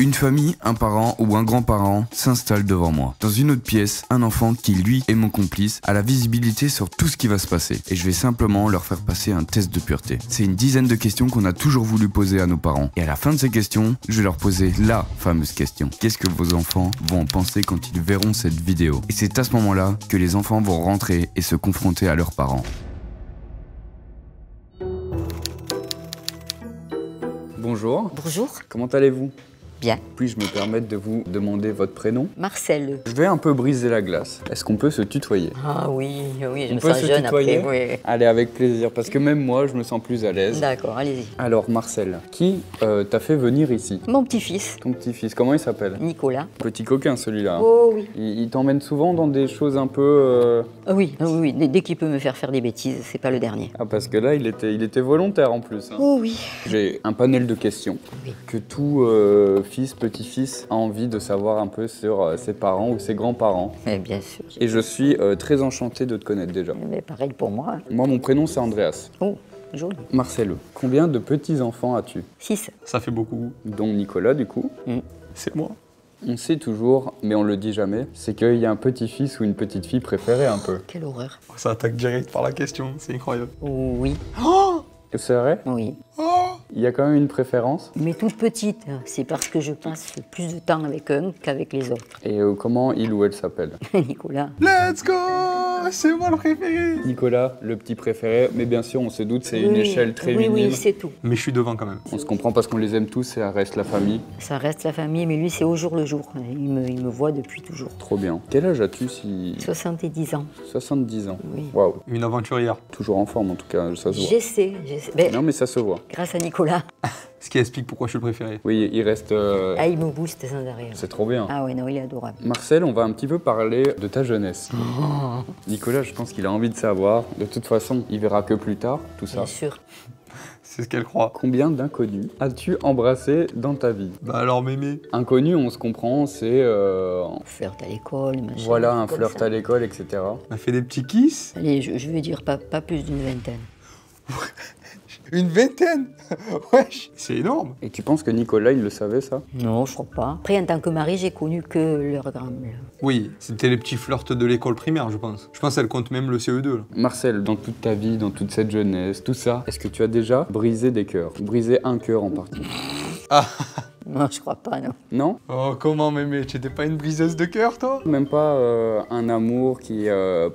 Une famille, un parent ou un grand-parent s'installe devant moi. Dans une autre pièce, un enfant qui, lui, est mon complice, a la visibilité sur tout ce qui va se passer. Et je vais simplement leur faire passer un test de pureté. C'est une dizaine de questions qu'on a toujours voulu poser à nos parents. Et à la fin de ces questions, je vais leur poser la fameuse question. Qu'est-ce que vos enfants vont en penser quand ils verront cette vidéo? Et c'est à ce moment-là que les enfants vont rentrer et se confronter à leurs parents. Bonjour. Bonjour. Comment allez-vous? Bien. Puis-je me permettre de vous demander votre prénom? Marcel. Je vais un peu briser la glace. Est-ce qu'on peut se tutoyer? Ah oui, oui, je On me peut sens se jeune tutoyer? après. Oui. Allez, avec plaisir, parce que même moi, je me sens plus à l'aise. D'accord, allez-y. Alors, Marcel, qui t'a fait venir ici? Mon petit-fils, Ton petit-fils, comment il s'appelle? Nicolas. Petit coquin, celui-là. Hein. Oh oui. Il t'emmène souvent dans des choses un peu... Oui. Dès qu'il peut me faire des bêtises, c'est pas le dernier. Ah, parce que là, il était volontaire en plus. Hein. Oh oui. J'ai un panel de questions Oui. que tout fils, petit-fils a envie de savoir un peu sur ses parents ou ses grands-parents. Mais bien sûr. Et je suis très enchanté de te connaître déjà. Mais pareil pour moi. Moi, mon prénom, c'est Andreas. Oh, joli. Marcelo, combien de petits-enfants as-tu? 6. Ça fait beaucoup. Dont Nicolas, du coup. C'est moi. On sait toujours, mais on le dit jamais, c'est qu'il y a un petit-fils ou une petite-fille préférée un peu. Quelle horreur. Ça attaque direct par la question, c'est incroyable. Oui. C'est vrai? Oui. Il y a quand même une préférence. Mais toute petite, c'est parce que je passe plus de temps avec eux qu'avec les autres. Et comment il ou elle s'appelle? Nicolas. Let's go! C'est moi le préféré! Nicolas, le petit préféré, mais bien sûr, on se doute, c'est une échelle très minime. Oui, c'est tout. Mais je suis devant quand même. On se comprend parce qu'on les aime tous et ça reste la famille. Ça reste la famille, mais lui, c'est au jour le jour. Il me voit depuis toujours. Trop bien. Quel âge as-tu si... 70 ans. 70 ans. Oui. Waouh. Une aventurière. Toujours en forme en tout cas, ça se voit. J'essaie. Ben, Non mais ça se voit. grâce à Nicolas. Ce qui explique pourquoi je suis le préféré. Oui, il reste... Ah, il me booste sans arrêt. C'est trop bien. Ah oui, non, il est adorable. Marcel, on va un petit peu parler de ta jeunesse. Nicolas, je pense qu'il a envie de savoir. De toute façon, il verra que plus tard, tout ça. Bien sûr. C'est ce qu'elle croit. Combien d'inconnus as-tu embrassé dans ta vie? Bah alors mémé. Inconnu, on se comprend, c'est... Flirt à l'école, machin. Voilà, un comme flirt ça. à l'école, etc. On a fait des petits kiss. Allez, je vais dire pas plus d'une vingtaine. Une vingtaine. Wesh. C'est énorme. Et tu penses que Nicolas, il le savait, ça? Non, je crois pas. Après, en tant que mari, j'ai connu que leur grand. Oui, c'était les petits flirts de l'école primaire, je pense. Je pense qu'elle compte même le CE2 là. Marcel, dans toute ta vie, dans toute cette jeunesse, tout ça, est-ce que tu as déjà brisé des cœurs? Brisé un cœur en particulier? Non, je crois pas, non. Non? Oh comment mémé, tu étais pas une briseuse de cœur toi? Même pas un amour qui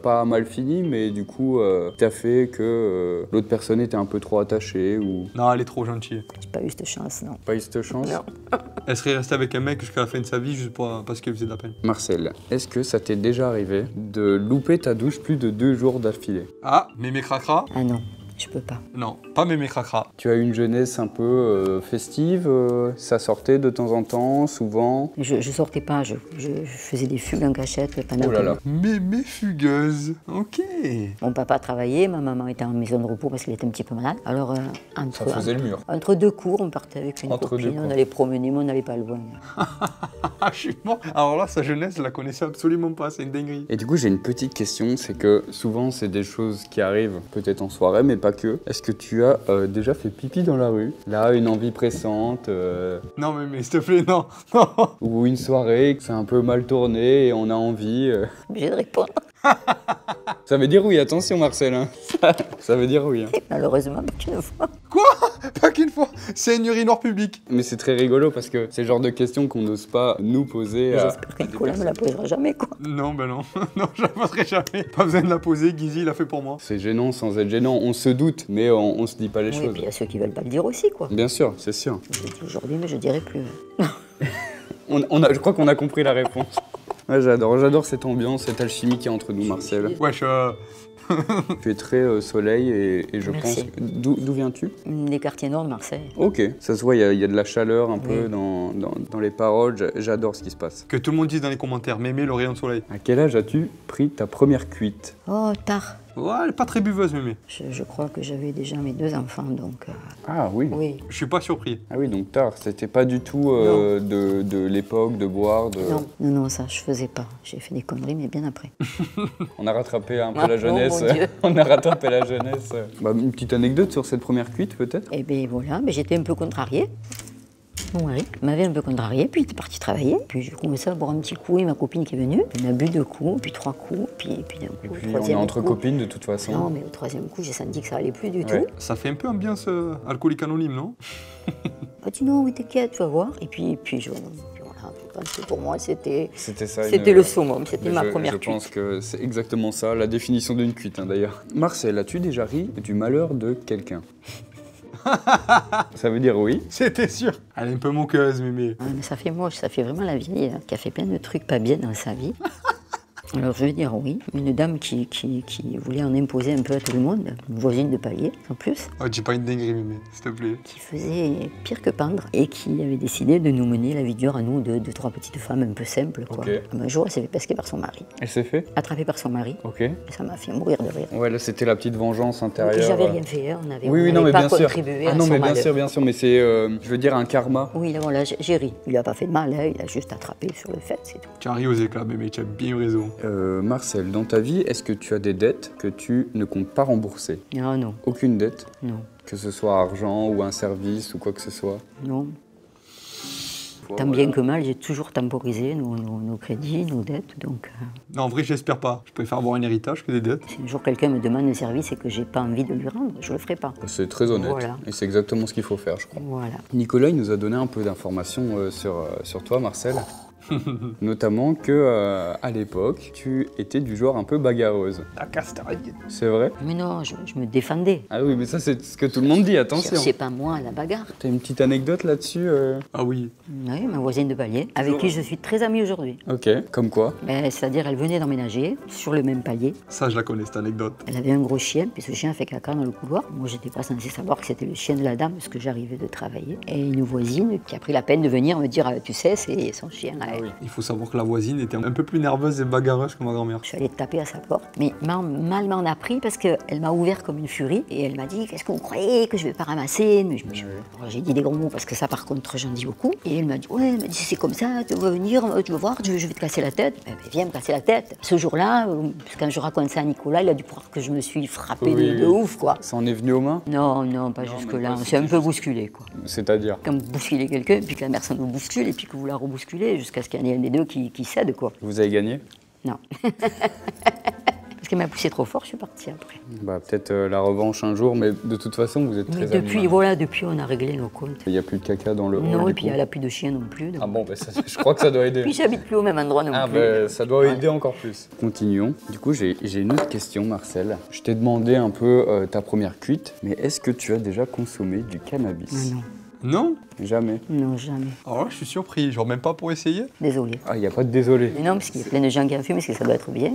pas mal fini, mais du coup, t'as fait que l'autre personne était un peu trop attachée ou Non, elle est trop gentille. J'ai pas eu cette chance, non. pas eu cette chance? Non. Elle serait restée avec un mec jusqu'à la fin de sa vie juste parce qu'elle faisait de la peine. Marcel, est-ce que ça t'est déjà arrivé de louper ta douche plus de 2 jours d'affilée? Ah, mémé cracra? Ah non, je peux pas. Non, pas mémé cracra. Tu as eu une jeunesse un peu festive, ça sortait de temps en temps, souvent? Je sortais pas, je faisais des fugues en cachette pendant Oh là que là. Mémé fugueuse. Ok. mon papa travaillait, ma maman était en maison de repos parce qu'elle était un petit peu malade. Alors, Ça faisait le mur. entre deux cours, on partait avec une Entre deux copine, cours. on allait promener, mais on n'allait pas loin. Ah, je suis mort. Alors là, sa jeunesse, je la connaissais absolument pas, c'est une dinguerie. Et du coup, j'ai une petite question, c'est que souvent, c'est des choses qui arrivent peut-être en soirée, mais pas que. Est-ce que tu as déjà fait pipi dans la rue? Là, une envie pressante, Non, mémé, s'il te plaît, non. Non. ou une soirée, que c'est un peu mal tourné et on a envie... Obligé de répondre. Ça veut dire oui, attention Marcel, hein. Ça veut dire oui. Hein. Malheureusement, pas qu'une fois. Quoi? Pas qu'une fois. C'est une urinoir publique. Mais c'est très rigolo parce que c'est le genre de questions qu'on n'ose pas nous poser. J'espère que Nicolas me la posera jamais, quoi. Non, ben non. Non, je la poserai jamais. Pas besoin de la poser, Guizy l'a fait pour moi. C'est gênant sans être gênant. On se doute, mais on se dit pas les Oui, et choses. puis il y a ceux qui veulent pas le dire aussi, quoi. Bien sûr, c'est sûr. Je le dis aujourd'hui, mais je dirai plus. Je crois qu'on a compris la réponse. Ouais, j'adore cette ambiance, cette alchimie qui est entre nous, Marcel. Wesh, Tu es très soleil et je Merci. pense... D'où viens-tu? Les quartiers nord de Marseille. Ok, ça se voit, il y a de la chaleur un peu Oui. dans les paroles. J'adore ce qui se passe. que tout le monde dise dans les commentaires, mémé le rayon de soleil. À quel âge as-tu pris ta première cuite? Oh, tard. Ouais, elle est pas très buveuse, mémé. Je crois que j'avais déjà mes 2 enfants, donc... Ah oui. oui. Je suis pas surpris. Ah oui, donc tard. C'était pas du tout Non. de l'époque, de boire, de... Non, ça, je faisais pas. J'ai fait des conneries, mais bien après. On a rattrapé un peu Ah, la oh, jeunesse. mon Dieu. On a rattrapé la jeunesse. Bah, une petite anecdote sur cette première cuite, peut-être? Et bien voilà, mais j'étais un peu contrariée. mon mari m'avait un peu contrarié, puis il était parti travailler. Puis j'ai commencé à boire un petit coup et ma copine qui est venue. On a bu 2 coups, puis 3 coups, puis d'un coup, Et puis au on est troisième entre coup. copines de toute façon. Non, mais au 3e coup, j'ai senti que ça allait plus du Ouais. tout. Ça fait un peu ambiance alcoolique anonyme, non? Elle dit non, mais t'inquiète, tu vas voir. Et puis voilà. Je pense que pour moi, c'était C'était ça. le summum, c'était ma première Je cuite. pense que c'est exactement ça, la définition d'une cuite d'ailleurs. Marcel, as-tu déjà ri du malheur de quelqu'un? Ça veut dire oui. C'était sûr. Elle est un peu moqueuse, mémé. Ah, mais ça fait moche, ça fait vraiment la vieille qui a fait plein de trucs pas bien dans sa vie. Alors je vais dire oui, une dame qui voulait en imposer un peu à tout le monde, une voisine de palier en plus, Oh, dis pas une dinguerie, mémé, s'il te plaît. qui faisait pire que pendre et qui avait décidé de nous mener la vie dure à nous, deux, 3 petites femmes un peu simples. Quoi. Ok. Un jour, elle s'est fait pesquer par son mari, Elle s'est fait? attrapée par son mari, Ok. et ça m'a fait mourir de rire. Ouais, là c'était la petite vengeance Et intérieure. j'avais rien fait, hein, on n'avait Oui, non, mais pas bien sûr. contribué Ah à non, son mais malheur. bien sûr, mais c'est, je veux dire, un karma. Oui, là, voilà, j'ai ri. Il lui a pas fait de mal, hein, il a juste attrapé sur le fait, c'est tout. Tu as ri aux éclats, mémé, tu as bien eu raison. Marcel, dans ta vie, est-ce que tu as des dettes que tu ne comptes pas rembourser? Ah non, Aucune dette? non, Que ce soit argent ou un service ou quoi que ce soit? non. Tant bien que mal, j'ai toujours temporisé nos crédits, nos dettes. Donc, Non, en vrai, j'espère pas. Je préfère avoir un héritage que des dettes. si un jour quelqu'un me demande un service et que j'ai pas envie de lui rendre, je le ferai pas. C'est très honnête. Voilà. Et c'est exactement ce qu'il faut faire, je crois. Voilà. Nicolas, il nous a donné un peu d'informations sur toi, Marcel. Notamment que à l'époque, tu étais du genre un peu bagarreuse. La castagne. C'est vrai? Mais non, je me défendais. Ah oui, mais ça c'est ce que tout le monde dit, attention. C'est pas moi la bagarre. T'as une petite anecdote là-dessus Ah oui. Oui, ma voisine de palier, avec qui je suis très amie aujourd'hui. Ok, comme quoi? Ben, c'est-à-dire, elle venait d'emménager sur le même palier. Ça, je la connais, cette anecdote. Elle avait un gros chien, puis ce chien fait caca dans le couloir. Moi, j'étais pas censée savoir que c'était le chien de la dame, parce que j'arrivais de travailler. Et une voisine qui a pris la peine de venir me dire, tu sais, c'est son chien. Ah oui. Il faut savoir que la voisine était un peu plus nerveuse et bagarreuse que ma grand-mère. Je suis allée taper à sa porte, mais mal m'en a pris parce qu'elle m'a ouvert comme une furie et elle m'a dit qu'est-ce que vous croyez que je vais pas ramasser. Mais alors, j'ai dit des gros mots parce que ça par contre j'en dis beaucoup. Et elle m'a dit ouais, mais si c'est comme ça, tu vas venir, tu vas voir, je vais te casser la tête. Ben, viens me casser la tête. Ce jour-là, quand je raconte ça à Nicolas, il a dû croire que je me suis frappée Oui. de ouf quoi. Ça en est venu aux mains? Non, pas jusque-là. On s'est un peu bousculé quoi. C'est-à-dire? Quand vous bousculez quelqu'un, puis que la personne vous bouscule, et puis que vous la rebousculez, jusqu'à ce qu'il y en ait un des deux qui cède quoi. Vous avez gagné? Non. Parce qu'elle m'a poussé trop fort, je suis partie après. Bah peut-être la revanche un jour, mais de toute façon vous êtes Mais très depuis, amis. voilà, depuis on a réglé nos comptes. Il n'y a plus de caca dans le hall, Non, du et puis coup. elle a plus de chien non plus. donc- Ah bon, bah, je crois que ça doit aider. Puis j'habite plus au même endroit non Ah plus. bah, ça doit aider encore plus. Continuons. Du coup, j'ai une autre question, Marcel. Je t'ai demandé un peu ta première cuite, mais est-ce que tu as déjà consommé du cannabis? Ah non, Non? Jamais. non, jamais. Alors là, je suis surpris. Genre même pas pour essayer. Désolée. Ah, il n'y a pas de désolé. Mais non, parce qu'il y a plein de gens qui en fument, parce que ça doit être bien.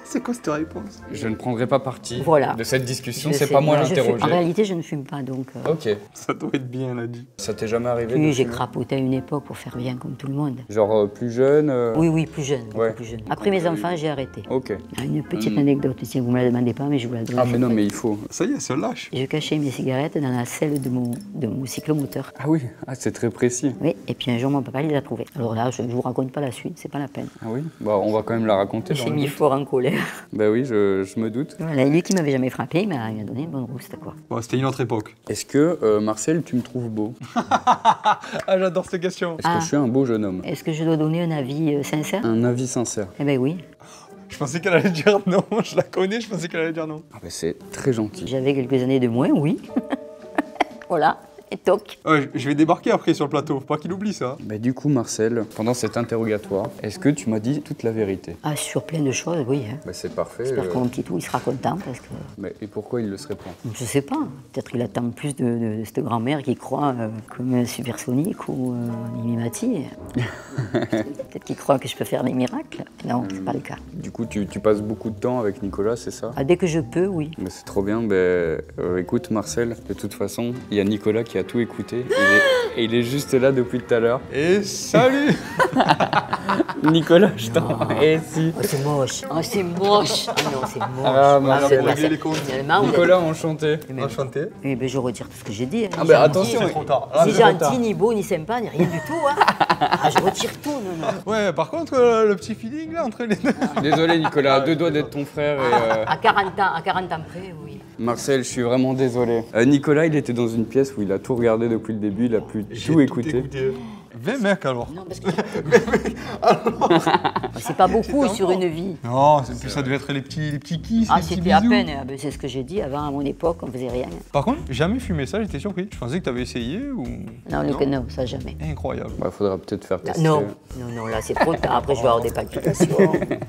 C'est quoi cette réponse? Je ne prendrai pas parti Voilà. de cette discussion, Je c'est sais, pas moi non, je fume- l'interroger. En réalité, je ne fume pas, donc... Ok. Ça doit être bien, elle a dit. Ça t'est jamais arrivé de Puis j'ai fumer? crapoté à une époque pour faire bien comme tout le monde. Genre plus jeune Oui, plus jeune, beaucoup Ouais. plus jeune. Après mes enfants, j'ai arrêté. Ok. Ah, une petite anecdote, si vous me la demandez pas, mais je vous la donne. Ah mais non, mais il faut. Ça y est, elle se lâche. Je cachais mes cigarettes dans la selle de mon cyclomoteur. Ah oui, ah, c'est très précis. Oui, et puis un jour, mon papa les a trouvés. Alors là, je ne vous raconte pas la suite, c'est pas la peine. Ah oui. Bah on va quand même la raconter. Il dans s'est le mis doute. fort en colère. Bah oui, je me doute. Voilà, lui qui m'avait jamais frappé, il m'a donné une bonne rouste, quoi. Bon, c'était une autre époque. Est-ce que Marcel, tu me trouves beau? Ah, j'adore cette question. Est-ce que je suis un beau jeune homme? Est-ce que je dois donner un avis sincère? Un avis sincère. Eh ben oui. Je pensais qu'elle allait dire non. Je la connais, je pensais qu'elle allait dire non. Ah bah c'est très gentil. J'avais quelques années de moins, oui. Voilà, et toc. Ouais, je vais débarquer après sur le plateau. Faut pas qu'il oublie ça. Bah du coup Marcel, pendant cet interrogatoire, est-ce que tu m'as dit toute la vérité? Ah, sur plein de choses, oui. Hein. Bah c'est parfait. J'espère que mon petit tout, il sera content, parce que... Mais et pourquoi il le serait pas? Je sais pas, peut-être qu'il attend plus de cette grand-mère qui croit comme un supersonique ou Mimi Mati. Peut-être qu'il croit que je peux faire des miracles. Non, c'est pas le cas. Du coup tu passes beaucoup de temps avec Nicolas, c'est ça? Ah, dès que je peux, oui. Bah, c'est trop bien. Écoute Marcel, de toute façon, il y a Nicolas qui a tout écouté. Et il est juste là depuis tout à l'heure. Et salut. Nicolas, je t'en... Eh si. Oh, c'est moche. Oh, c'est moche. Ah non, c'est moche. Ah, Marcel. c'est- On va régler les comptes. finalement, Nicolas, enchanté. Enchanté. Oui, ben, je retire tout ce que j'ai dit. Hein. Ah Ni bah gentil, attention, C'est trop tard. Là, Ni c'est trop tard. gentil, ni beau, ni sympa, ni rien du tout. Hein. Ah, je retire tout, non. Ouais, par contre, le petit feeling là entre les deux. Désolé Nicolas, à deux doigts d'être ton frère et... À 40 ans près, oui. Marcel, je suis vraiment désolé. Nicolas, il était dans une pièce où il a tout regardé depuis le début, il a pu tout écouter. 20 mecs alors. Non, parce que... C'est pas beaucoup sur une vie. Non, puis ça devait être les petits kisses, Ah, les petits c'était à bisous. peine, c'est ce que j'ai dit. Avant, à mon époque, on faisait rien. Par contre, jamais fumé ça, j'étais surpris. Je pensais que t'avais essayé ou... Non, ça jamais. Incroyable. Bah, faudra peut-être faire tester. Non, là c'est trop tard. Après, je vais avoir des palpitations.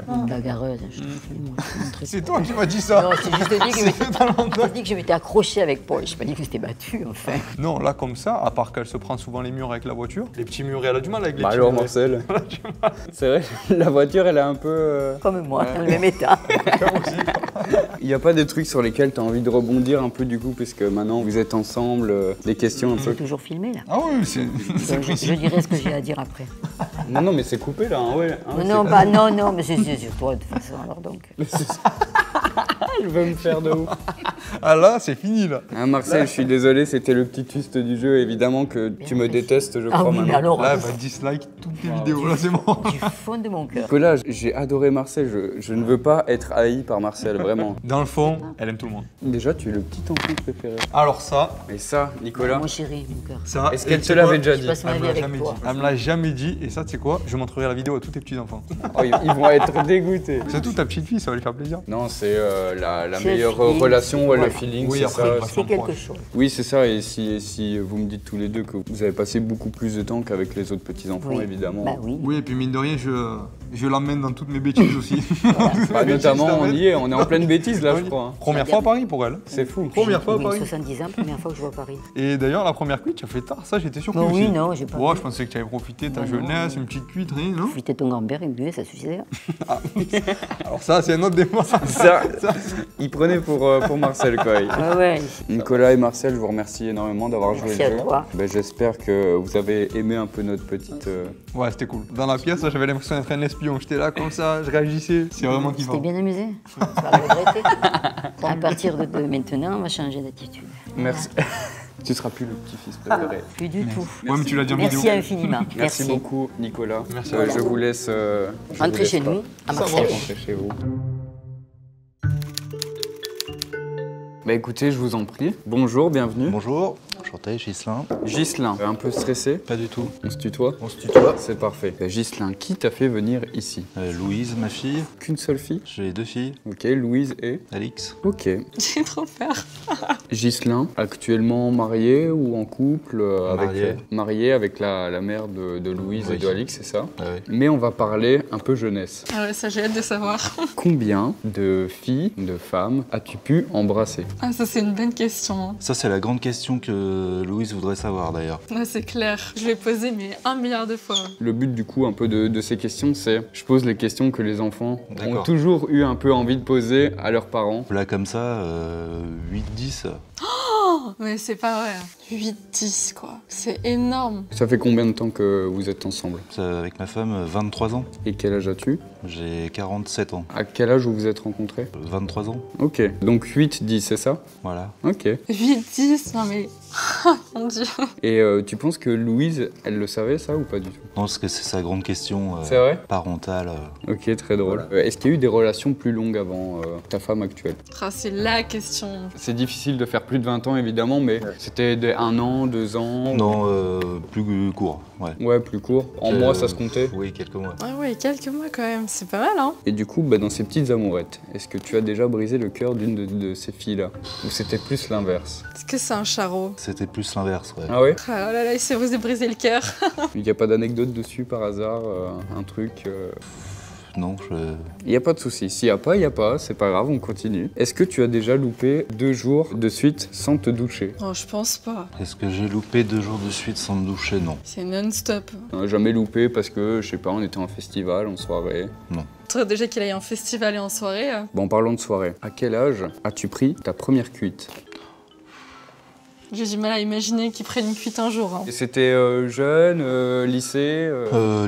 Une bagarreuse, je te file, moi, je suis un très- C'est toi qui m'as dit ça. Non, c'est juste dit que je m'étais accrochée avec Paul. Je pas dit que j'étais battue, enfin. Non, là comme ça, à part qu'elle se prend souvent les murs avec la voiture, les petits murets, elle a du mal avec les Bah petits alors murets. Marcel, c'est vrai, la voiture elle est un peu... Comme moi, dans le même état. Il n'y a pas des trucs sur lesquels tu as envie de rebondir un peu du coup, puisque maintenant vous êtes ensemble, des questions un peu... C'est toujours filmé, là. Ah oui, c'est Donc, je dirai ce que j'ai à dire après. Non mais c'est coupé là, hein, ouais. Hein, Non, mais c'est sur toi, de toute façon, alors donc. je vais me faire de ouf. Ah là, c'est fini là. Hein, Marcel, je suis désolé, c'était le petit twist du jeu, évidemment que tu me détestes, je Ah crois oui, mais maintenant. alors, Là, elle va dislike toutes tes vidéos, là c'est bon. du fond de mon cœur. Nicolas, j'ai adoré Marcel, je ne veux pas être haï par Marcel, vraiment. Dans le fond, elle aime tout le monde. Déjà, tu es le petit enfant préféré. Alors ça, Et ça, Nicolas, Mon chéri, mon cœur. ça... est-ce et qu'elle tu te sais l'avait quoi déjà Je dit? passe ma Elle me vie l'a avec jamais dit. toi. Elle me l'a jamais dit, et ça, tu sais quoi? Je montrerai la vidéo à tous tes petits-enfants. Oh, ils vont être dégoûtés. Surtout ta petite fille, ça va lui faire plaisir. Non, c'est la C'est meilleure le feeling. relation, ouais, le Ouais. feeling, Oui, c'est après, ça. elle passe C'est quelque chose. Oui, c'est ça, et si vous me dites tous les deux que vous avez passé beaucoup plus de temps qu'avec les autres petits-enfants, Oui. évidemment. Bah oui. Oui, et puis mine de rien, je l'emmène dans toutes mes bêtises aussi. Bah, notamment, on y est, on est en pleine bêtise là, je crois. Hein. Première fois à Paris pour elle. C'est fou. Première fois à Oui, Paris. 70 ans, première fois que je vois Paris. Et d'ailleurs, la première cuite, tu as fait tard, ça j'étais surpris Bah oui, aussi. non, j'ai pas Ouais, vu. je pensais que tu avais profité de ta Non, jeunesse, non. une petite cuite, rien, non? Profiter de ton grand-père, il buvait, ça suffisait. Alors ça, c'est un autre débat. Ça, il prenait pour Marcel, quoi. Ouais, ouais. Nicolas et Marcel, je vous remercie énormément d'avoir joué Merci le à jeu. toi. Ben, j'espère que vous avez aimé un peu notre petite... Ouais, c'était cool. Dans la pièce, là, j'avais l'impression d'être un espion. J'étais là comme ça, je réagissais. C'est vraiment C'était kiffant. bien amusé. Tu vas le regretter. À partir de maintenant, on va changer d'attitude. Merci. Tu seras plus le petit-fils préféré. Plus du tout. Ouais, mais tu l'as dit en Merci vidéo. infiniment. Merci beaucoup, Nicolas. Merci à Je vous laisse... Rentrez chez nous, à Marseille. Rentrez chez vous. Bah écoutez, je vous en prie. Bonjour, bienvenue. Bonjour, enchanté, Ghislain. Ghislain, un peu stressé? Pas du tout. On se tutoie? On se tutoie. C'est parfait. Bah, Ghislain, qui t'a fait venir ici? Louise, ma fille. Qu'une seule fille? J'ai 2 filles. Ok, Louise et... Alix. Ok. J'ai trop peur. Ghislain, actuellement marié ou en couple Marié. marié avec la mère de Louise Oui. et de Alix, c'est ça? Ah ouais. Mais on va parler un peu jeunesse. Ah ouais, ça j'ai hâte de savoir. Combien de filles, de femmes as-tu pu embrasser? Ah ça c'est une bonne question. Ça, c'est la grande question que Louise voudrait savoir d'ailleurs. Ouais, c'est clair. Je l'ai posé mais 1 milliard de fois. Le but du coup un peu de ces questions, c'est je pose les questions que les enfants ont D'accord. toujours eu un peu envie de poser à leurs parents. Là, comme ça, 8-10. Oh, mais c'est pas vrai. 8-10 quoi. C'est énorme. Ça fait combien de temps que vous êtes ensemble? Ça, avec ma femme, 23 ans. Et quel âge as-tu? J'ai 47 ans. À quel âge vous vous êtes rencontrés? 23 ans. Ok, donc 8, 10, c'est ça? Voilà. Ok. 8-10, non mais... Mon dieu. Et tu penses que Louise, elle le savait ça ou pas du tout? Non, parce que c'est sa grande question C'est vrai? parentale. Ok, très drôle. Est-ce qu'il y a eu des relations plus longues avant ta femme actuelle? Ah, c'est la question. C'est difficile de faire plus de 20 ans évidemment, mais c'était de 1 an, 2 ans? Non, plus court. Ouais. Ouais, plus court. En mois, ça se comptait? Oui, quelques mois. Ouais, ouais, quelques mois quand même. C'est pas mal, hein. Et du coup, bah, dans ces petites amourettes, est-ce que tu as déjà brisé le cœur d'une de ces filles-là? Ou c'était plus l'inverse? Est-ce que c'est un charreau? C'était plus l'inverse, ouais. Ah ouais? Ah, oh là là, il s'est osé briser le cœur. Il n'y a pas d'anecdote dessus par hasard? Un truc Non, Il n'y a pas de souci. S'il n'y a pas, il n'y a pas. C'est pas grave, on continue. Est-ce que tu as déjà loupé 2 jours de suite sans te doucher? Oh, je pense pas. Est-ce que j'ai loupé 2 jours de suite sans me doucher? Non. C'est non-stop. Jamais loupé parce que, je sais pas, on était en festival, en soirée. Faudrait déjà qu'il aille en festival et en soirée. Bon, parlons de soirée. À quel âge as-tu pris ta première cuite? J'ai du mal à imaginer qu'ils prennent une cuite un jour. Hein. Et c'était jeune, lycée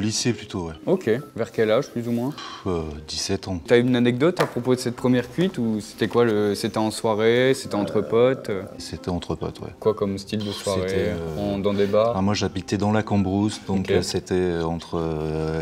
Lycée plutôt, ouais. Ok. Vers quel âge, plus ou moins? 17 ans. T'as une anecdote à propos de cette première cuite ou c'était quoi C'était en soirée, c'était entre potes C'était entre potes, ouais. Quoi comme style de soirée C'était, dans des bars? Moi j'habitais dans la Cambrousse, donc Ok. c'était entre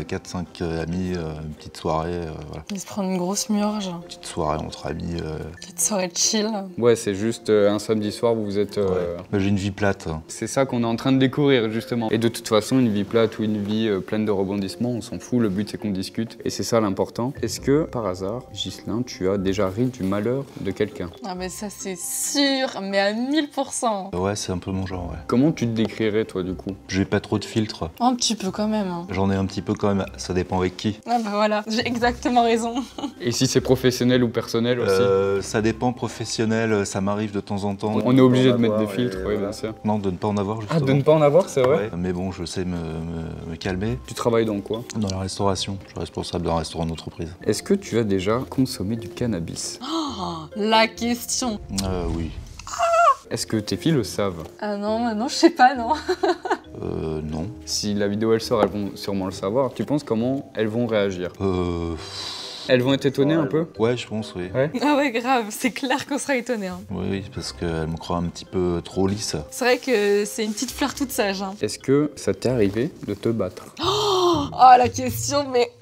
4-5 amis, une petite soirée, voilà. Ils se prennent une grosse murge. Petite soirée entre amis. Petite soirée de chill. Ouais, c'est juste un samedi soir où vous êtes... Ouais. Mais j'ai une vie plate. C'est ça qu'on est en train de découvrir justement. Et de toute façon, une vie plate ou une vie pleine de rebondissements, on s'en fout, le but c'est qu'on discute. Et c'est ça l'important. Est-ce que, par hasard, Ghislain, tu as déjà ri du malheur de quelqu'un? Ah mais ça c'est sûr, mais à 1000%. Ouais, c'est un peu mon genre, ouais. Comment tu te décrirais toi du coup? J'ai pas trop de filtres. Un petit peu quand même. Hein. J'en ai un petit peu quand même, ça dépend avec qui. Ah bah voilà, j'ai exactement raison. Et si c'est professionnel ou personnel aussi? Ça dépend professionnel, ça m'arrive de temps en temps. On est obligé de mettre des filtres, oui, bien sûr. Non, de ne pas en avoir justement. Ah, de ne pas en avoir, c'est vrai? Ouais, mais bon, je sais me calmer. Tu travailles dans quoi? Dans la restauration, je suis responsable d'un restaurant d'entreprise. Est-ce que tu as déjà consommé du cannabis? Oh, la question. Oui. Est-ce que tes filles le savent? Ah non, je sais pas, non. Non. Si la vidéo elle sort, elles vont sûrement le savoir. Tu penses comment elles vont réagir? Elles vont être étonnées un peu? Ouais, je pense, oui. Ouais. Ah ouais, grave, c'est clair qu'on sera étonnés. Hein. Oui, parce qu'elle me croit un petit peu trop lisse. C'est vrai que c'est une petite fleur toute sage. Hein. Est-ce que ça t'est arrivé de te battre? Oh, la question, mais...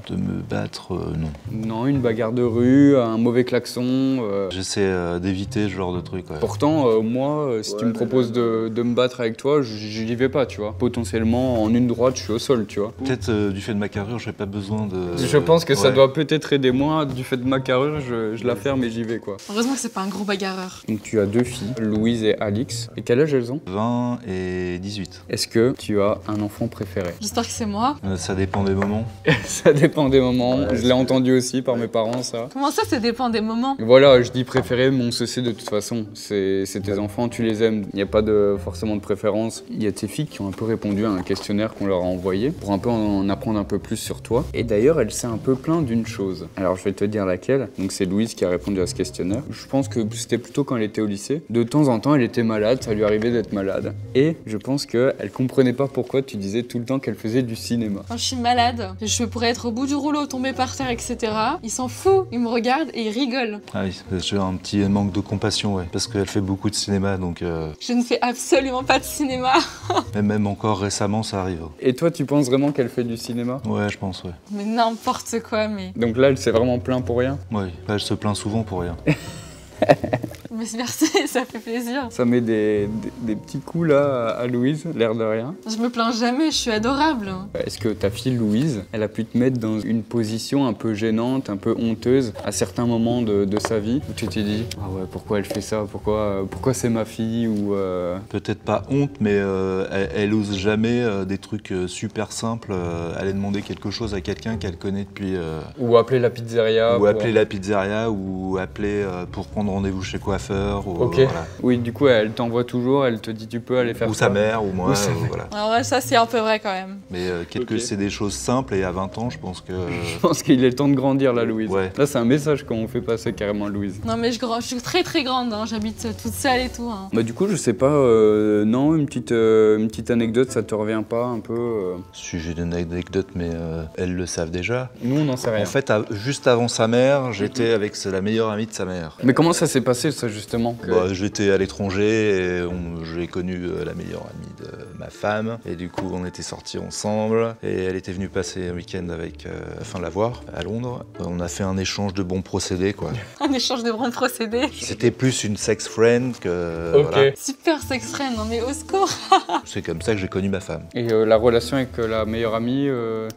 De me battre, non. Non, une bagarre de rue, un mauvais klaxon. J'essaie d'éviter ce genre de truc, ouais. Pourtant, moi, si tu me proposes de me battre avec toi, j'y vais pas, tu vois. Potentiellement, en une droite, je suis au sol, tu vois. Peut-être du fait de ma carrure, j'ai pas besoin de... Je pense que ça Ouais. doit peut-être aider moi. Du fait de ma carrure, je la ferme et j'y vais, quoi. Heureusement que c'est pas un gros bagarreur. Donc tu as deux filles, Louise et Alix. Et quel âge elles ont? 20 et 18. Est-ce que tu as un enfant préféré? J'espère que c'est moi. Ça dépend des moments. Ça dépend des moments. Je l'ai entendu aussi par mes parents, ça. Comment ça dépend des moments? Voilà, je dis préféré, mais on se sait de toute façon. C'est tes enfants, tu les aimes. Il n'y a pas forcément de préférence. Il y a tes filles qui ont un peu répondu à un questionnaire qu'on leur a envoyé pour un peu en apprendre un peu plus sur toi. Et d'ailleurs, elle s'est un peu plainte d'une chose. Alors, je vais te dire laquelle. Donc, c'est Louise qui a répondu à ce questionnaire. Je pense que c'était plutôt quand elle était au lycée. De temps en temps, elle était malade, ça lui arrivait d'être malade. Et je pense qu'elle comprenait pas pourquoi tu disais tout le temps qu'elle faisait du cinéma. Quand je suis malade, je pourrais être au bout du rouleau, tomber par terre, etc. Il s'en fout, il me regarde et il rigole. Ah oui, j'ai un petit manque de compassion, ouais. Parce qu'elle fait beaucoup de cinéma, donc... Je ne fais absolument pas de cinéma. Et même encore récemment, ça arrive. Et toi, tu penses vraiment qu'elle fait du cinéma? Ouais, je pense, ouais. Mais n'importe quoi, mais... Donc là, elle s'est vraiment plaint pour rien? Ouais, elle se plaint souvent pour rien. Mais merci, ça fait plaisir. Ça met des petits coups là à Louise, l'air de rien. Je me plains jamais, je suis adorable. Est-ce que ta fille Louise, elle a pu te mettre dans une position un peu gênante, un peu honteuse à certains moments de sa vie où tu t'es dit ah ouais, pourquoi elle fait ça, pourquoi c'est ma fille ou Peut-être pas honte, mais elle ose jamais des trucs super simples. Aller demander quelque chose à quelqu'un qu'elle connaît depuis... ou appeler la pizzeria ou pour- appeler la pizzeria, ou appeler pour prendre rendez-vous chez coiffeur. Ou, Ok. voilà. Oui, du coup, elle t'envoie toujours, elle te dit tu peux aller faire Ou ça. sa mère, ou moi, Ou sa mère. voilà. Alors ouais, ça c'est un peu vrai quand même. Mais Ok. c'est des choses simples, et à 20 ans, je pense que... Je pense qu'il est temps de grandir là, Louise. Ouais. Là, c'est un message qu'on fait passer carrément à Louise. Non mais je suis très très grande, hein. J'habite toute seule et tout. Hein. Bah du coup, je sais pas, non, une petite anecdote, ça te revient pas un peu Si j'ai une anecdote, mais elles le savent déjà. Nous, on n'en sait rien. En fait, juste avant sa mère, j'étais avec la meilleure amie de sa mère. Mais comment ça s'est passé, ça, justement que- Bah, j'étais à l'étranger et j'ai connu la meilleure amie de ma femme. Et du coup, on était sortis ensemble. Et elle était venue passer un week-end avec, enfin la voir, à Londres. On a fait un échange de bons procédés, quoi. Un échange de bons procédés. C'était plus une sex friend que... Ok. voilà. Super sex friend, non mais au secours. C'est comme ça que j'ai connu ma femme. Et la relation avec la meilleure amie,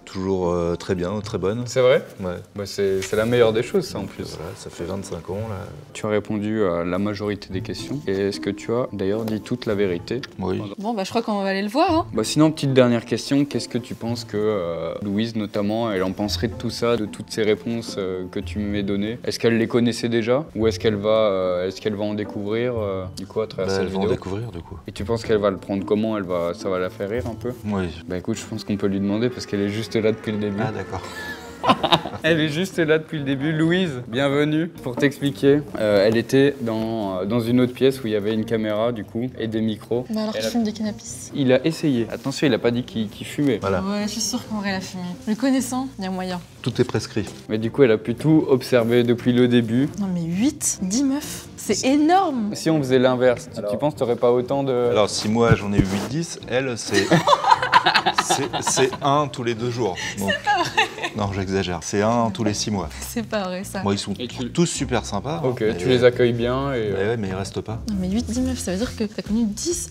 Toujours très bien, très bonne. c'est vrai? Ouais. Bah c'est la meilleure des choses, ça, en plus. Voilà, ça fait 25 ans, là. Tu as répondu à la majorité des questions. Et est-ce que tu as, d'ailleurs, dit toute la vérité? Oui. Bon bah je crois qu'on va aller le voir. Hein. Bah sinon, petite dernière question, qu'est-ce que tu penses que Louise, notamment, elle en penserait de tout ça, de toutes ces réponses que tu m'as données? Est-ce qu'elle les connaissait déjà? Ou est-ce qu'elle va en découvrir, du coup, à travers Bah, cette elle va en vidéo? découvrir, du coup. Et tu penses qu'elle va le prendre comment? Ça va la faire rire un peu? Oui. Bah écoute, je pense qu'on peut lui demander parce qu'elle est juste là depuis le début. Ah, d'accord. Elle est juste là depuis le début. Louise, bienvenue. Pour t'expliquer, elle était dans une autre pièce où il y avait une caméra du coup et des micros. Bah alors, tu fumes des cannabis. Il a essayé. Attention, il a pas dit qu'il fumait. Voilà, Ouais, je suis sûre qu'en vrai, elle a fumé. Le connaissant, il y a moyen. tout est prescrit. Mais du coup, elle a pu tout observer depuis le début. Non mais 8, 10 meufs, c'est énorme. Si on faisait l'inverse, tu penses que t'aurais pas autant de... Alors si moi j'en ai eu 8-10, elle c'est... c'est 1 tous les 2 jours. Donc... Non, j'exagère. C'est 1 tous les 6 mois. C'est pas vrai ça. Moi, ils sont tous super sympas. Ok, hein, tu les accueilles bien et... Ouais, mais ils restent pas. Non mais 8, 10 meufs, ça veut dire que t'as connu 10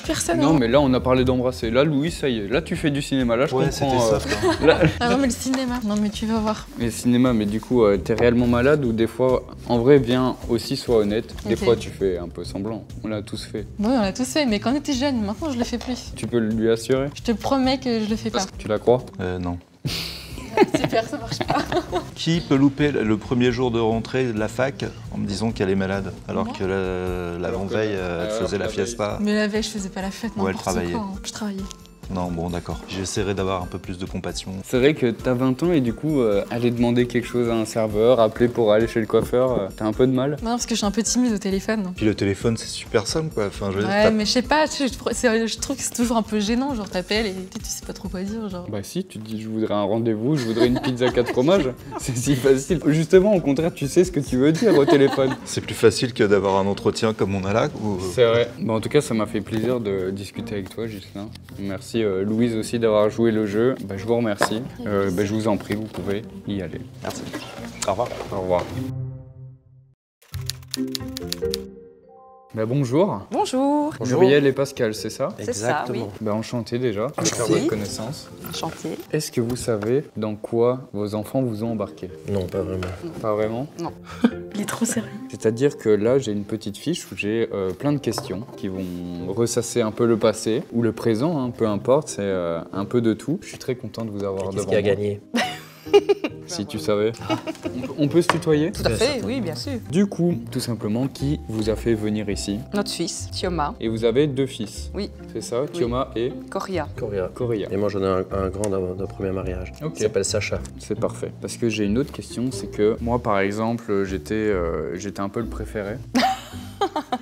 personnes. Non, hein. mais là, on a parlé d'embrasser. Là, Louis, ça y est. Là, tu fais du cinéma. Là, je Ouais, comprends. c'était soft. Hein. Là... Ah non mais le cinéma, non mais tu vas voir. Mais cinéma, mais du coup, t'es réellement malade ou des fois, en vrai, viens aussi, sois honnête. Des Ok. fois, tu fais un peu semblant. On l'a tous fait. Bon, oui, on l'a tous fait, mais quand on était jeune, maintenant je le fais plus. Tu peux lui assurer? Je te promets que je le fais pas. Tu la crois? Non. Super, ça marche pas. Qui peut louper le premier jour de rentrée de la fac en me disant qu'elle est malade alors Moi que l'avant-veille, elle faisait la fiesta? Mais la veille, je faisais pas la fête, Ouais, elle n'importe travaillait. quoi, hein. Je travaillais. Non, bon, d'accord. J'essaierai d'avoir un peu plus de compassion. C'est vrai que t'as 20 ans et du coup, aller demander quelque chose à un serveur, appeler pour aller chez le coiffeur, t'as un peu de mal? Non, parce que je suis un peu timide au téléphone. Puis le téléphone, c'est super simple, quoi. Enfin, je veux dire, Ouais, mais je sais pas, je trouve que c'est toujours un peu gênant, genre t'appelles et tu sais pas trop quoi dire, genre. Bah si, tu te dis je voudrais un rendez-vous, je voudrais une pizza 4 fromages. C'est si facile. Justement, au contraire, tu sais ce que tu veux dire au téléphone. c'est plus facile que d'avoir un entretien comme on a là. Ou... C'est vrai. Bon, en tout cas, ça m'a fait plaisir de discuter avec toi, Ghislain. Merci Louise aussi d'avoir joué le jeu. Bah, je vous remercie. Je vous en prie, vous pouvez y aller. Merci. Au revoir. Au revoir. Bah, bonjour. Bonjour. Muriel et Pascal, c'est ça? C'est ça, oui. Bah, enchanté déjà de faire votre connaissance. Enchantée. Est-ce que vous savez dans quoi vos enfants vous ont embarqué? Non, pas vraiment. Pas vraiment? Il est trop sérieux. C'est-à-dire que là, j'ai une petite fiche où j'ai plein de questions qui vont ressasser un peu le passé ou le présent, hein, peu importe, c'est un peu de tout. Je suis très content de vous avoir devant Qu'est-ce qui a moi. gagné? Si tu savais. On peut se tutoyer? Tout à fait, oui, bien sûr. Du coup, tout simplement, qui vous a fait venir ici? Notre fils, Thioma, Et vous avez 2 fils? Oui. C'est ça, Thioma et Coria. Coréa. Coria. Et moi, j'en ai un grand d'un premier mariage. Ok. Il s'appelle Sacha. C'est parfait. Parce que j'ai une autre question, c'est que moi, par exemple, j'étais un peu le préféré.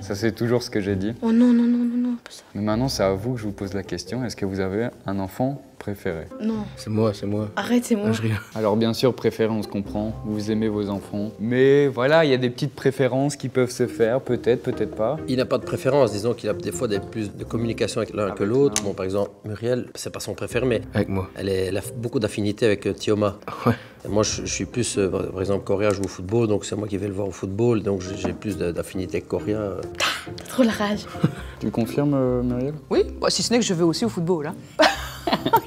Ça, c'est toujours ce que j'ai dit. Oh non, non, non, non, non, pas ça. Mais maintenant, c'est à vous que je vous pose la question. Est-ce que vous avez un enfant préféré? Non. C'est moi, c'est moi. Arrête, c'est moi. Ah, je rigole. Alors bien sûr, préféré, on se comprend, vous aimez vos enfants. Mais voilà, il y a des petites préférences qui peuvent se faire, peut-être, peut-être pas. Il n'a pas de préférence, disons qu'il a des fois plus de communication avec l'un que l'autre. Bon, par exemple, Muriel, c'est pas son préféré, mais Avec moi. elle a beaucoup d'affinités avec Thioma. Ouais. Et moi, je suis plus, par exemple, Coréa joue au football, donc c'est moi qui vais le voir au football, donc j'ai plus d'affinité avec Coréa. T'as trop la rage. Tu confirmes, Muriel? Oui, bah, si ce n'est que je vais aussi au football. Hein.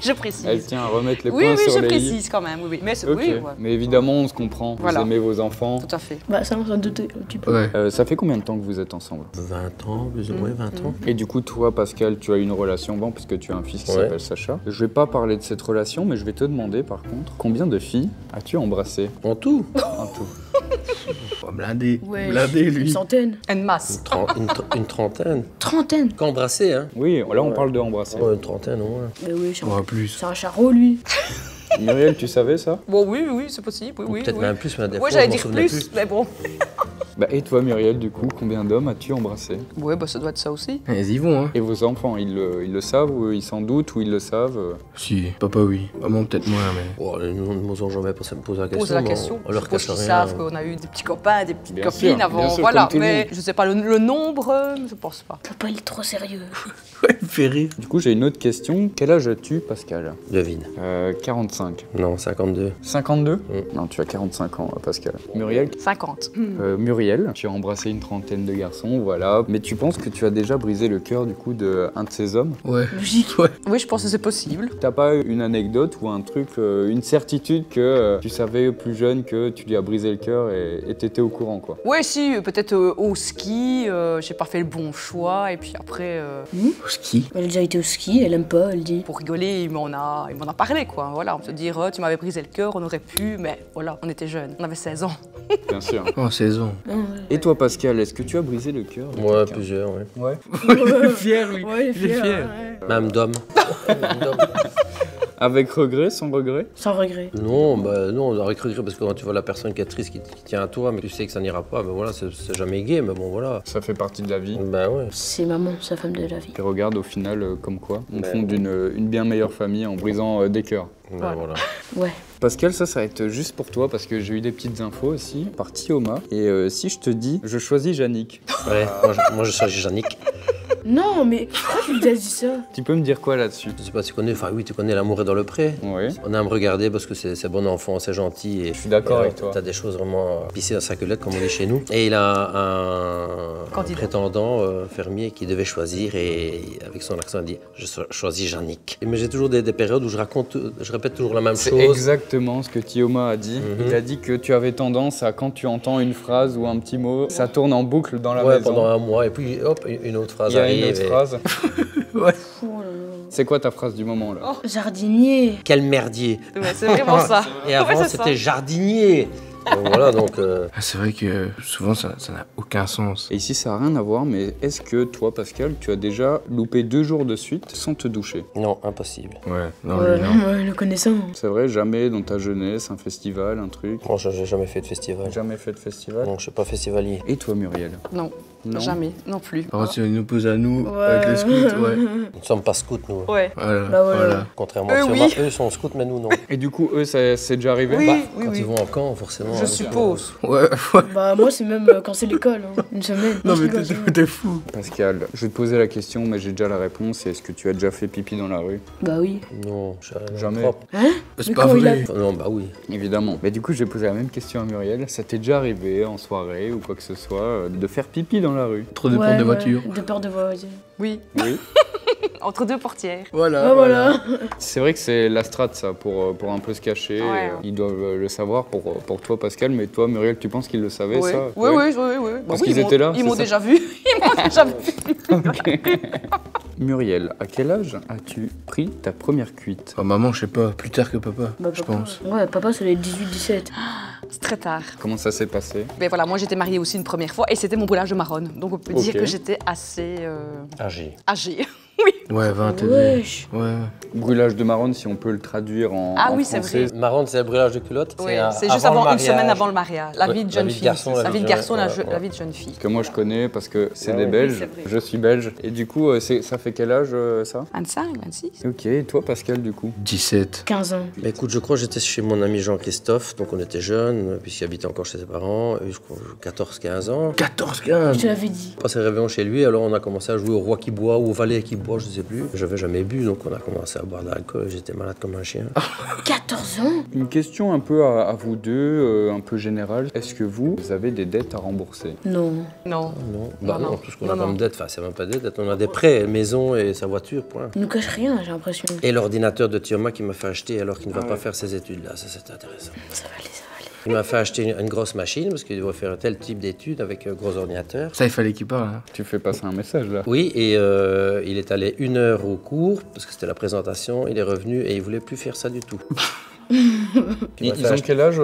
Je précise. Elle tient à remettre les Oui, points oui, sur je les i. précise quand même. Oui, oui. Mais Ok, oui, ouais. mais évidemment, on se comprend, Voilà. vous aimez vos enfants. Tout à fait. Bah, ça m'a douté un petit peu. Ouais. Ça fait combien de temps que vous êtes ensemble? 20 ans, plus ou moins 20 ans. Et du coup, toi, Pascal, tu as une relation, bon, puisque tu as un fils qui Ouais. s'appelle Sacha. Je vais pas parler de cette relation, mais je vais te demander, par contre, combien de filles as-tu embrassé En tout, en tout? Oh, blindé. Ouais. Blindé, Une lui. centaine. Une masse. une trentaine. Trentaine. Qu'embrasser, hein? Oui, là, on parle de embrasser. Ouais, une trentaine au moins. Mais oui, Ouais, plus. c'est un charreau, lui. Muriel, tu savais ça? Bon, oui, oui, c'est possible. Oui, Ou oui. peut-être oui. même plus, mais des Ouais, fois, j'allais je m'en dire souvenais plus, mais bon. Bah, et toi, Muriel, du coup, combien d'hommes as-tu embrassé? Ouais, bah ça doit être ça aussi. Ils y vont, hein. Et vos enfants, ils le savent ou ils s'en doutent ou ils le savent? Si, papa, oui. Maman, peut-être moins, mais. Oh, nos enfants, jamais pas me poser la question. Pose la mais question. On leur Je suppose cache qu'ils rien. savent qu'on a eu des petits copains, des petites Bien copines sûr, avant. bien sûr, Voilà, comme tout le mais monde. je sais pas le nombre, je pense pas. Papa, il est trop sérieux. Ouais, il me fait rire. Du coup, j'ai une autre question. Quel âge as-tu, Pascal? Devine. 45. Non, 52. 52? Non, tu as 45 ans, Pascal. Muriel? 50. Muriel, tu as embrassé une trentaine de garçons, voilà. Mais tu penses que tu as déjà brisé le cœur, du coup, d'un de ces hommes? Ouais. Logique. Ouais. Oui, je pense que c'est possible. T'as pas une anecdote ou un truc, une certitude que tu savais plus jeune que tu lui as brisé le cœur et t'étais au courant, quoi? Ouais, si, peut-être au ski, j'ai pas fait le bon choix, et puis après, Au ski. Elle a déjà été au ski, elle aime pas, elle dit. pour rigoler, il m'en a parlé, quoi. Voilà, on se dire, oh, tu m'avais brisé le cœur, on aurait pu, mais voilà, on était jeunes, on avait 16 ans. Bien sûr. Oh, 16 ans. Ah, ouais. Et toi, Pascal, est-ce que tu as brisé le cœur de Ouais, quelqu'un? plusieurs, ouais. Ouais. Il est fier, lui. Ouais, il est fier. fier. ouais. Même d'hommes. Avec regret, sans regret? Sans regret. Non, bah non, avec regret, parce que quand tu vois la personne qui est triste, qui tient à toi, mais tu sais que ça n'ira pas, ben voilà, c'est jamais gai, mais bon voilà. Ça fait partie de la vie. Ben ouais. C'est maman, sa femme de la vie. Et regarde au final comme quoi on fonde une bien meilleure famille en brisant des cœurs. Ben voilà. Ouais. Pascal, ça va être juste pour toi parce que j'ai eu des petites infos aussi par Thioma. Et si je te dis, je choisis Yannick. Ouais, moi je suis Yannick. Non, mais pourquoi tu lui as dit ça? Tu peux me dire quoi là-dessus? Je sais pas si tu connais, enfin oui, tu connais L'amour est dans le pré. Oui. On aime regarder parce que c'est bon enfant, c'est gentil. Et, Je suis d'accord avec toi. T'as des choses vraiment pissées dans sa culotte, comme on dit chez nous. Et il a un prétendant fermier qui devait choisir et avec son accent il dit je choisis Yannick. Mais j'ai toujours des périodes où je répète toujours la même chose. C'est exactement ce que Thioma a dit. Il a dit que tu avais tendance à, quand tu entends une phrase ou un petit mot, ça tourne en boucle dans la maison. Pendant un mois et puis hop, une autre phrase arrive. Une autre phrase. Ouais. Oh là là. C'est quoi ta phrase du moment là? Jardinier. Quel merdier. Ouais, c'est vraiment ça. Et avant c'était jardinier. Donc voilà, donc... C'est vrai que souvent ça n'a aucun sens. Et ici ça n'a rien à voir, mais est-ce que toi Pascal, tu as déjà loupé 2 jours de suite sans te doucher? Non, impossible. Ouais, non, Ouais, lui, non. ouais, le connaissant. C'est vrai, jamais dans ta jeunesse, un festival, un truc? Moi, j'ai jamais fait de festival. Jamais fait de festival? Donc je suis pas festivalier. Et toi Muriel? Non, Non. jamais, non plus. Par contre, si il nous pose à nous, avec les scouts, ouais. Nous ne sommes pas scouts, nous. Ouais. Voilà, Bah voilà. Contrairement à oui. eux sont scouts, mais nous non. Et du coup, eux, c'est déjà arrivé? Oui, Bah, oui, quand oui. ils vont en camp, forcément. Je avec, suppose. Ouais. Bah moi c'est même quand c'est l'école, hein. Une semaine. Non, je mais rigole, je rigole. t'es fou. Pascal, je vais te poser la question, mais j'ai déjà la réponse. Est-ce que tu as déjà fait pipi dans la rue? Bah oui. Non, je suis un Jamais. propre. C'est Mais pas quand il vrai. Non, bah oui. Évidemment. Mais du coup, je vais poser la même question à Muriel. Ça t'est déjà arrivé en soirée ou quoi que ce soit de faire pipi dans la rue? Trop de portes de voiture. De peur de voiture. Oui, Oui. entre deux portières. Voilà. Ah voilà. C'est vrai que c'est la strate, ça, pour un peu se cacher. Ouais. Ils doivent le savoir pour toi, Pascal. Mais toi, Muriel, tu penses qu'ils le savaient, Oui, ça? oui, oui, oui, oui. Parce oui, qu'ils ils m'ont- étaient là, Ils c'est m'ont ça déjà vu. Ils m'ont déjà vu. Muriel, à quel âge as-tu pris ta première cuite? Oh, maman, je sais pas, plus tard que papa, Bah, je papa. pense. Ouais, papa c'est les 18-17. C'est très tard. Comment ça s'est passé? Mais voilà, moi j'étais mariée aussi une première fois et c'était mon brûlage de marronne. Donc on peut dire Ok. que j'étais assez Âgé. âgée. Ouais, 20 Wesh. Ouais. Brûlage de marronne, si on peut le traduire en, Ah en oui, c'est français. vrai. Marrante, c'est le brûlage de culotte. Oui, un- c'est juste avant avant le une semaine mariage. avant le mariage. La Ouais, vie de la jeune vie de fille. garçon, La vie de garçon, ouais, la ouais. vie de jeune fille. Que moi je connais parce que c'est Ouais, des oui, Belges, c'est vrai. je suis belge. Et du coup, ça fait quel âge ça? 25, 26. Ok, et toi Pascal du coup? 17. 15 ans. Bah, écoute, je crois que j'étais chez mon ami Jean-Christophe, donc on était jeunes, puisqu'il habitait encore chez ses parents, et je crois 14-15 ans. 14, 15. Je te l'avais dit. On passait réveillon chez lui, alors on a commencé à jouer au roi qui boit ou au valet qui boit, je sais plus. J'avais jamais bu, donc on a commencé à boire de l'alcool, j'étais malade comme un chien. 14 ans. Une question un peu à vous deux, un peu générale. Est-ce que vous avez des dettes à rembourser? Non. Non. Non, bah Non, non, non. tout ce qu'on Non, a non. comme dette, enfin c'est même pas des dettes, on a des prêts, maison et sa voiture, point. Il nous cache rien, j'ai l'impression. Et l'ordinateur de Thioma qui m'a fait acheter alors qu'il ne va pas faire ses études là, ça c'est intéressant. Ça va aller, ça va aller. Il m'a fait acheter une grosse machine parce qu'il doit faire un tel type d'études avec un gros ordinateur. Ça, il fallait qu'il parle. Hein. Tu fais passer un message là. Oui, et il est allé 1 heure au cours parce que c'était la présentation, il est revenu et il voulait plus faire ça du tout. Ils ont quel âge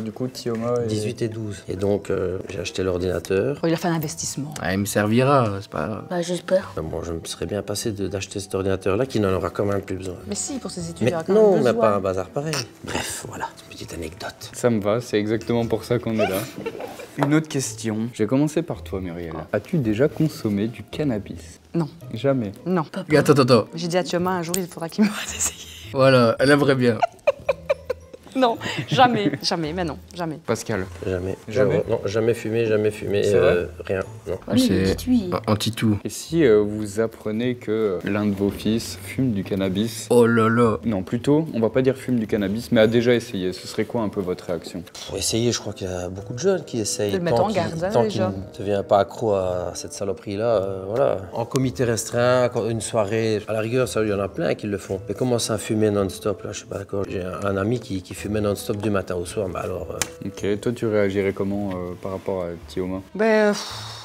du coup Thioma et... 18 et 12. Et donc j'ai acheté l'ordinateur. Oh, il a fait un investissement. Ah, il me servira, c'est pas grave. Bah j'espère. Bon, je me serais bien passé d'acheter cet ordinateur-là qui n'en aura quand même plus besoin. Mais si, pour ses études, Mais il a quand non, même mais besoin. pas un bazar pareil. Bref, voilà, une petite anecdote. Ça me va, c'est exactement pour ça qu'on est là. Une autre question. Je vais commencer par toi Muriel. As-tu déjà consommé du cannabis? Non. Jamais. Non. Attends. J'ai dit à Thioma un jour, il faudra qu'il me fasse essayer. Voilà, elle aimerait bien. Non, jamais, jamais, mais non, jamais. Pascal. Jamais. Jamais Non, jamais fumé, C'est vrai rien. Non. Allez, C'est dites-lui. anti-tout. Et si vous apprenez que l'un de vos fils fume du cannabis? Oh là là. Non, plutôt, on va pas dire fume du cannabis, mais a déjà essayé. Ce serait quoi un peu votre réaction? Pour essayer, je crois qu'il y a beaucoup de jeunes qui essayent. De le mettre en garde, hein, tant déjà. qu'il ne devient pas accro à cette saloperie-là, voilà. En comité restreint, une soirée, à la rigueur, ça, il y en a plein qui le font. Mais commencer à fumer non-stop, là, je suis pas d'accord. J'ai un ami qui fumait non-stop du matin au soir, mais alors... Ok, toi tu réagirais comment par rapport à Thioma? Ben,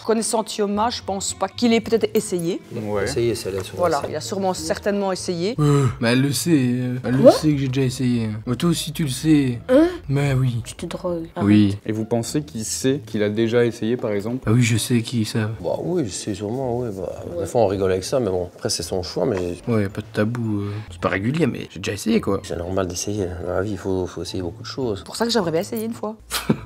connaissant Thioma, je pense pas qu'il ait peut-être essayé. Ouais. Essayer, c'est là sur Voilà, il a sûrement certainement essayé. Mais elle le sait. Elle le Quoi sait que j'ai déjà essayé. Mais toi aussi, tu le sais. Hein? Mais oui. Tu te drogues. Oui. Et vous pensez qu'il sait qu'il a déjà essayé, par exemple? Ah oui, je sais qui ça. Bah oui, c'est sûrement, oui. Bah, des fois, on rigole avec ça, mais bon, après, c'est son choix, mais Ouais, pas de tabou. C'est pas régulier, mais j'ai déjà essayé, quoi. c'est normal d'essayer. Dans la vie, il faut essayer beaucoup de choses. C'est pour ça que j'aimerais bien essayer une fois.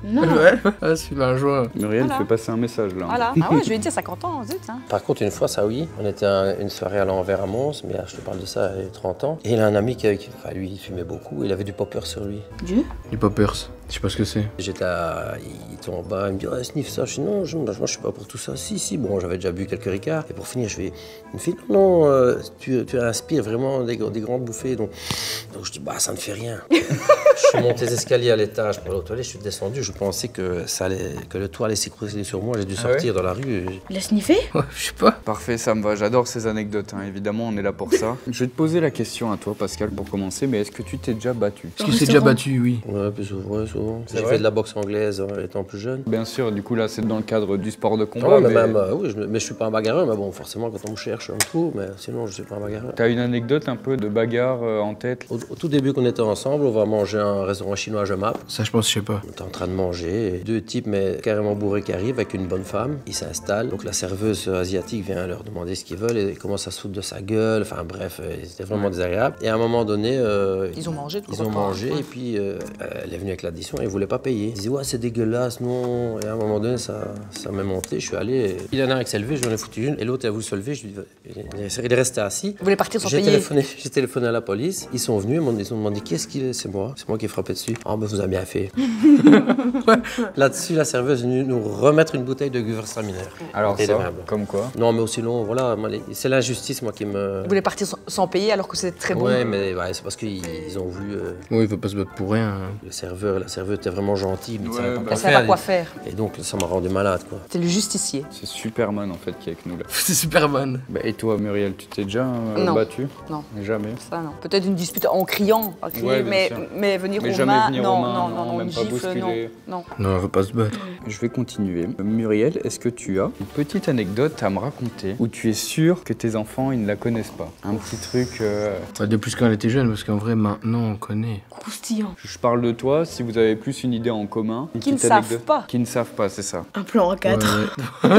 Non. Ouais, ah, c'est un joie. Muriel Voilà. fait passer un message là. Voilà. Ah ouais, je lui ai dit à 50 ans, zut. Hein. Par contre, une fois, ça oui, on était à une soirée à l'envers à Mons, mais je te parle de ça il y a 30 ans. Et il a un ami enfin, lui, il fumait beaucoup, il avait du popper sur lui. Dieu. Du poppers. Je sais pas ce que c'est. J'étais là, il était en bas, il me dit ouais, sniff ça. Je dis non, moi je suis pas pour tout ça. Si, bon, j'avais déjà bu quelques ricards. Et pour finir, il me fait non, tu inspires vraiment des grandes bouffées. Donc je dis bah ça ne fait rien. Je suis monté les escaliers à l'étage pour aller aux toilettes, je suis descendu, je pensais que le toit allait s'écrouler sur moi, j'ai dû sortir dans la rue. Il a sniffé? Ouais, je sais pas. Parfait, ça me va, j'adore ces anecdotes, hein. Évidemment on est là pour ça. Je vais te poser la question à toi Pascal pour commencer, mais est-ce que tu t'es déjà battu? Est-ce qu'il s'est déjà battu, oui. Ouais, plus souvent. J'ai vrai fait de la boxe anglaise étant plus jeune. Bien sûr, du coup là c'est dans le cadre du sport de combat. Ouais, mais mais même, oui, mais je suis pas un bagarreur, mais bon, forcément, quand on me cherche, on me trouve, mais sinon, je suis pas un bagarreur. T'as une anecdote un peu de bagarre en tête? Au tout début qu'on était ensemble, on va manger à un restaurant chinois à Jemap. Ça, je pense, je sais pas. On était en train de manger, et deux types, mais carrément bourrés qui arrivent avec une bonne femme. Ils s'installent, donc la serveuse asiatique vient leur demander ce qu'ils veulent et ils commencent à se foutre de sa gueule. Enfin bref, c'était vraiment désagréable. Et à un moment donné, Ils ont mangé tout le ils ont repas. mangé et puis elle est venue avec l'addition et ils voulaient pas payer. Ils disaient ouais c'est dégueulasse, non. Et à un moment donné ça m'est monté, je suis allé. Il y en a un qui s'est levé, j'en ai foutu une et l'autre a voulu se lever, il est resté assis. Vous voulez partir sans J'ai payer? téléphoné à la police, ils sont venus, ils ont demandé qui est-ce qu'il est, c'est moi qui ai frappé dessus. Ah ben vous avez bien fait. Là-dessus la serveuse est venue nous remettre une bouteille de Gewürztraminer. Alors C'était ça, aimable. comme quoi? Non mais aussi long, voilà, c'est l'injustice moi qui me... Vous voulez partir sans payer alors que c'est très bon? Ouais mais ouais, c'est parce qu'ils ont vu Oui, il faut pas se battre pour rien. le serveur et la serveuse étaient vraiment gentils, mais ils savaient pas Elle quoi savait pas faire. quoi faire. Et donc ça m'a rendu malade quoi. C'est le justicier. C'est Superman en fait qui est avec nous là. C'est Superman. Bah, et toi Muriel, tu t'es déjà Non. battu? Non. Jamais. Ça non. Peut-être une dispute en criant, à crier, Ouais, bien sûr. mais venir Mais aux jamais mains, venir non, aux mains, non, une même pas gifle, bousculer. non. Non, on va pas se battre. Je vais continuer. Muriel, est-ce que tu as une petite anecdote à me raconter où tu es sûr que tes enfants ils ne la connaissent pas? Un petit truc. De plus quand elle était jeune, parce qu'en vrai, maintenant, on connaît. Croustillant. Je parle de toi si vous avez plus une idée en commun. Une Qui ne petite savent anecdote. pas. Qui ne savent pas, c'est ça. Un plan à 4. Ouais.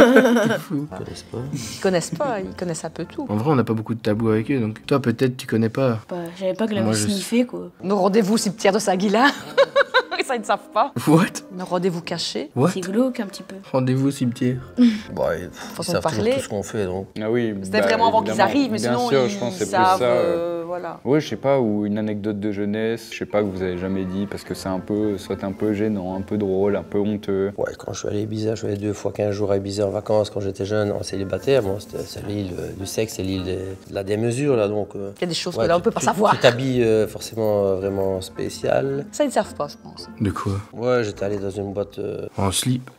Ils connaissent pas. Ils connaissent pas, ils connaissent un peu tout. En vrai, on n'a pas beaucoup de tabous avec eux, donc toi, peut-être, tu connais pas. Bah, je savais pas que la Moi, avait je- sniffé, quoi. Nos rendez-vous cimetière de Saint-Guilain. Ça, ils ne savent pas. What? Nos rendez-vous cachés. What? C'est glauque un petit peu. Rendez-vous au cimetière. Bah, ils Façon savent de toujours parler. tout ce qu'on fait donc. Ah oui. C'était vraiment avant qu'ils évidemment. arrivent, mais Bien sinon sûr, ils je pense que c'est plus savent, ça. voilà. Ouais, je sais pas, ou une anecdote de jeunesse, je sais pas, que vous avez jamais dit, parce que c'est un peu, soit un peu gênant, un peu drôle, un peu honteux. Ouais, quand je suis allé à Ibiza, je suis allé 2 fois 15 jours à Ibiza en vacances quand j'étais jeune, en célibataire. Bon, c'est l'île du sexe, c'est l'île de la démesure là donc. Il y a des choses ouais, que là on peut pas savoir. Tu t'habilles forcément vraiment spécial. Ça, ils ne savent pas, je pense. De quoi? Ouais, j'étais allé dans une boîte En slip?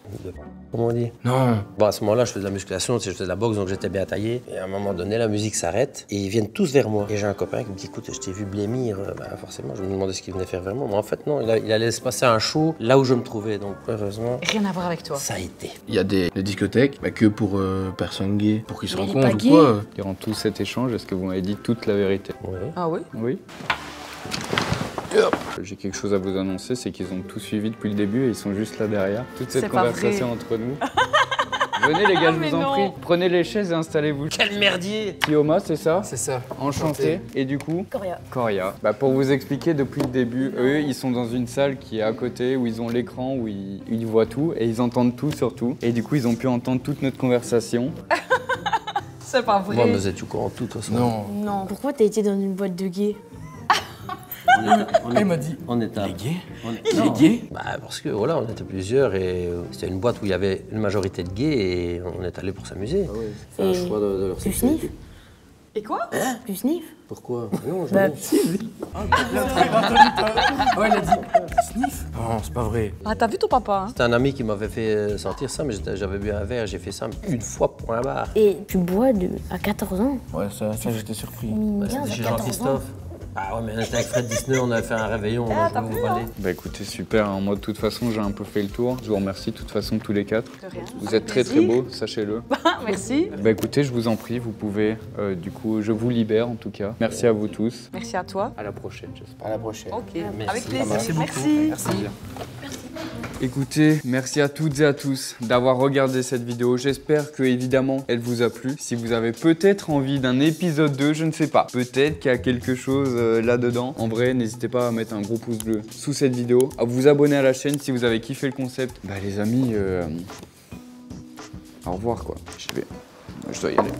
comment on dit? Non. Bon, à ce moment-là, je faisais de la musculation, tu sais, je faisais de la boxe, donc j'étais bien taillé. Et à un moment donné, la musique s'arrête et ils viennent tous vers moi. Et j'ai un copain qui me dit, écoute, je t'ai vu blêmir. Bah, forcément, je me demandais ce qu'il venait faire vers moi. Mais en fait, non, il allait se passer un show là où je me trouvais. Donc, heureusement, Rien à voir avec toi. ça a été. Il y a des discothèques, bah, que pour personnes gays, pour qu'ils se Mais il est rencontrent pas ou gay. quoi. Durant tout cet échange, est-ce que vous m'avez dit toute la vérité? Ouais. Ah oui? Oui. J'ai quelque chose à vous annoncer, c'est qu'ils ont tout suivi depuis le début et ils sont juste là derrière. Toute cette C'est pas conversation entre nous. Venez les gars, je Mais vous en non. prie. Prenez les chaises et installez-vous. Quel merdier! Kioma, c'est ça? C'est ça. Enchanté. Et du coup? Coria. Coria. Bah, pour vous expliquer, depuis le début, eux, ils sont dans une salle qui est à côté, où ils ont l'écran, où ils voient tout, et ils entendent tout surtout. Et du coup, ils ont pu entendre toute notre conversation. C'est pas vrai. Moi, mais vous êtes au courant de tout, de toute façon. Non. Non. Pourquoi t'as été dans une boîte de gays? Elle m'a dit. On était à... gay? Il est gay? Bah, parce que voilà, on était plusieurs et c'était une boîte où il y avait une majorité de gays et on est allé pour s'amuser. C'est un Et choix de leur tu sexualité. sniffes? Et quoi? Tu sniffes? Pourquoi? Non, Bah, Ouais, il a dit. Sniff? Non, c'est pas vrai. Ah, t'as vu ton papa, hein? c'était un ami qui m'avait fait sentir ça, mais j'avais bu un verre, j'ai fait ça une fois pour un bar. Et tu bois à 14 ans? Ouais, ça j'étais surpris. Mine Bah, bien, c'était à chez 14 ans. Jean-Christophe. Ah ouais, mais on était avec Fred Disney, on avait fait un réveillon, on a joué au balai. Bah écoutez, super, hein. Moi de toute façon j'ai un peu fait le tour. Je vous remercie de toute façon tous les quatre. De rien. Vous êtes très très beaux, sachez-le. Merci. Bah écoutez, je vous en prie, vous pouvez, du coup, je vous libère en tout cas. Merci à vous tous. Merci à toi. À la prochaine, j'espère. À la prochaine. Ok, Merci. avec plaisir. Merci beaucoup. Merci. Écoutez, merci à toutes et à tous d'avoir regardé cette vidéo. J'espère que évidemment elle vous a plu. Si vous avez peut-être envie d'un épisode 2, je ne sais pas. Peut-être qu'il y a quelque chose là-dedans. En vrai, n'hésitez pas à mettre un gros pouce bleu sous cette vidéo, à vous abonner à la chaîne si vous avez kiffé le concept. Bah les amis, au revoir quoi. Je dois y aller.